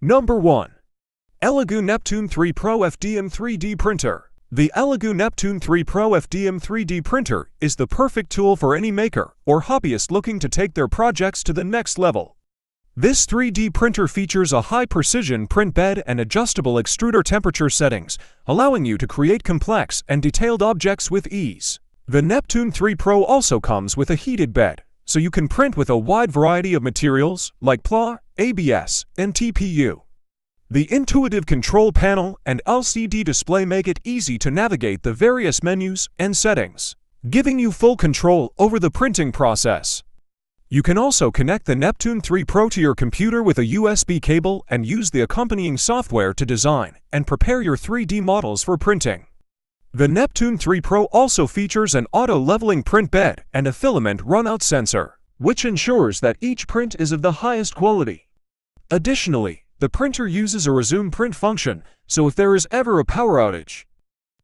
Number 1. ELEGOO Neptune 3 Pro FDM 3D Printer. The ELEGOO Neptune 3 Pro FDM 3D Printer is the perfect tool for any maker or hobbyist looking to take their projects to the next level. This 3D printer features a high-precision print bed and adjustable extruder temperature settings, allowing you to create complex and detailed objects with ease. The Neptune 3 Pro also comes with a heated bed, so you can print with a wide variety of materials like PLA, ABS, and TPU. The intuitive control panel and LCD display make it easy to navigate the various menus and settings, giving you full control over the printing process. You can also connect the Neptune 3 Pro to your computer with a USB cable and use the accompanying software to design and prepare your 3D models for printing. The Neptune 3 Pro also features an auto-leveling print bed and a filament runout sensor, which ensures that each print is of the highest quality. Additionally, the printer uses a resume print function, so if there is ever a power outage,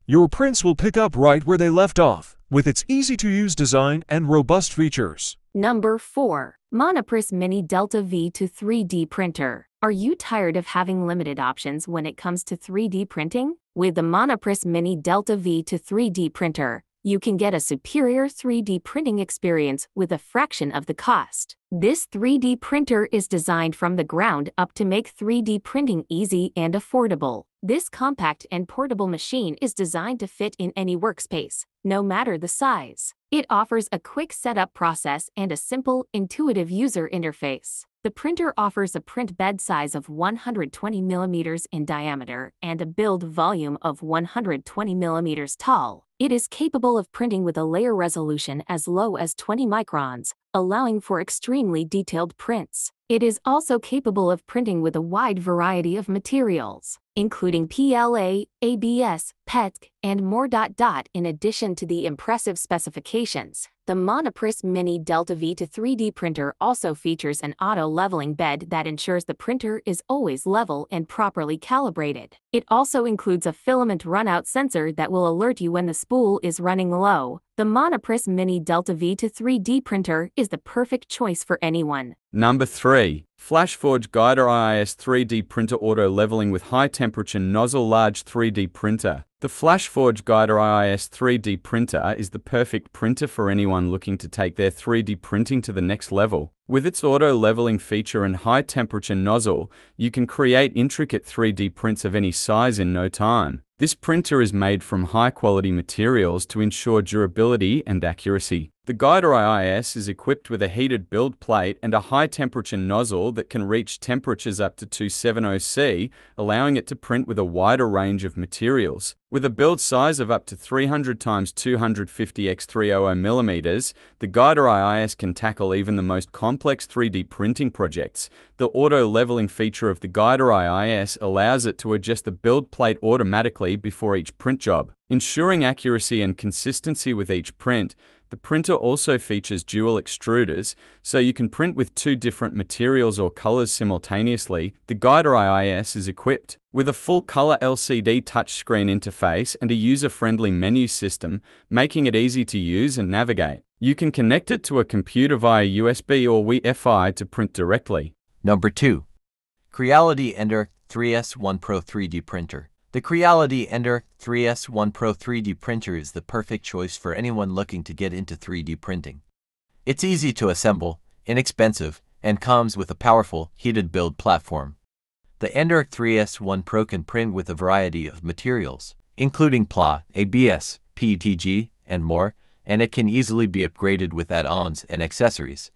your prints will pick up right where they left off, with its easy-to-use design and robust features. Number 4. Monoprice Mini Delta V2 3D Printer. Are you tired of having limited options when it comes to 3D printing? With the Monoprice Mini Delta V2 3D Printer, you can get a superior 3D printing experience with a fraction of the cost. This 3D printer is designed from the ground up to make 3D printing easy and affordable. This compact and portable machine is designed to fit in any workspace, no matter the size. It offers a quick setup process and a simple, intuitive user interface. The printer offers a print bed size of 120 mm in diameter and a build volume of 120 mm tall. It is capable of printing with a layer resolution as low as 20 microns, allowing for extremely detailed prints. It is also capable of printing with a wide variety of materials, including PLA, ABS, PET, and more. In addition to the impressive specifications, the Monoprice Mini Delta V2 3D printer also features an auto-leveling bed that ensures the printer is always level and properly calibrated. It also includes a filament runout sensor that will alert you when the spool is running low. The Monoprice Mini Delta V2 3D printer is the perfect choice for anyone. Number 3. FLASHFORGE Guider IIS 3D Printer Auto Leveling with High Temperature Nozzle Large 3D Printer. The FLASHFORGE Guider IIS 3D printer is the perfect printer for anyone looking to take their 3D printing to the next level. With its auto-leveling feature and high-temperature nozzle, you can create intricate 3D prints of any size in no time. This printer is made from high-quality materials to ensure durability and accuracy. The Guider IIS is equipped with a heated build plate and a high-temperature nozzle that can reach temperatures up to 270°C, allowing it to print with a wider range of materials. With a build size of up to 300 x 250 x 300 mm, the Guider IIS can tackle even the most complex 3D printing projects. The auto-leveling feature of the Guider IIS allows it to adjust the build plate automatically before each print job, ensuring accuracy and consistency with each print. The printer also features dual extruders, so you can print with 2 different materials or colors simultaneously. The Guider IIS is equipped with a full-color LCD touchscreen interface and a user-friendly menu system, making it easy to use and navigate. You can connect it to a computer via USB or Wi-Fi to print directly. Number 2. Creality Ender 3S1 Pro 3D Printer. The Creality Ender 3S1 Pro 3D printer is the perfect choice for anyone looking to get into 3D printing. It's easy to assemble, inexpensive, and comes with a powerful, heated build platform. The Ender 3S1 Pro can print with a variety of materials, including PLA, ABS, PETG, and more, and it can easily be upgraded with add-ons and accessories.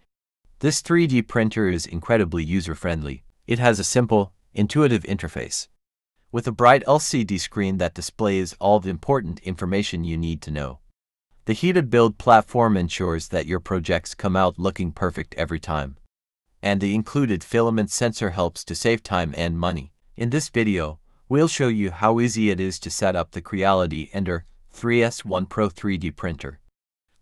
This 3D printer is incredibly user-friendly. It has a simple, intuitive interface with a bright LCD screen that displays all the important information you need to know. The heated build platform ensures that your projects come out looking perfect every time. And the included filament sensor helps to save time and money. In this video, we'll show you how easy it is to set up the Creality Ender 3S1 Pro 3D printer.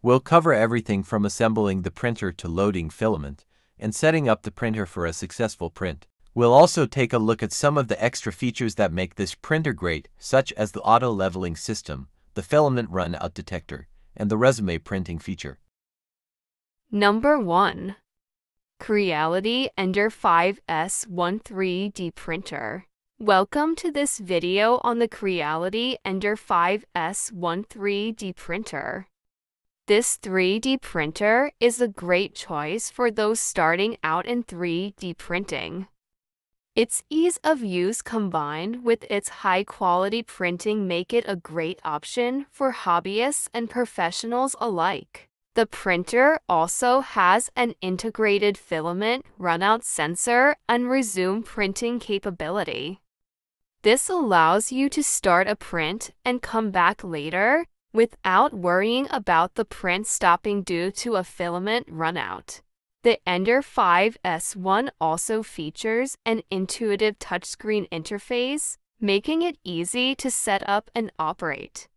We'll cover everything from assembling the printer to loading filament and setting up the printer for a successful print. We'll also take a look at some of the extra features that make this printer great, such as the auto-leveling system, the filament runout detector, and the resume printing feature. Number 1. Creality Ender 5S1 3D Printer. Welcome to this video on the Creality Ender 5S1 3D Printer. This 3D printer is a great choice for those starting out in 3D printing. Its ease of use combined with its high-quality printing make it a great option for hobbyists and professionals alike. The printer also has an integrated filament, runout sensor, and resume printing capability. This allows you to start a print and come back later without worrying about the print stopping due to a filament runout. The Ender 5S1 also features an intuitive touchscreen interface, making it easy to set up and operate.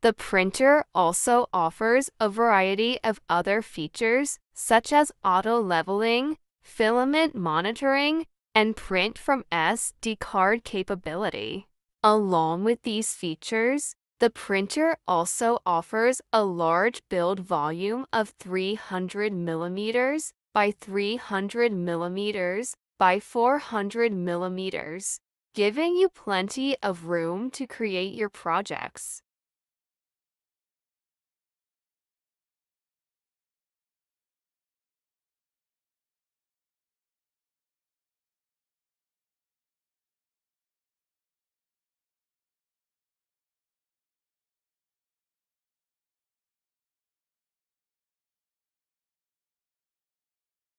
The printer also offers a variety of other features such as auto-leveling, filament monitoring, and print from SD card capability. Along with these features, the printer also offers a large build volume of 300 mm by 300 mm by 400 mm, giving you plenty of room to create your projects.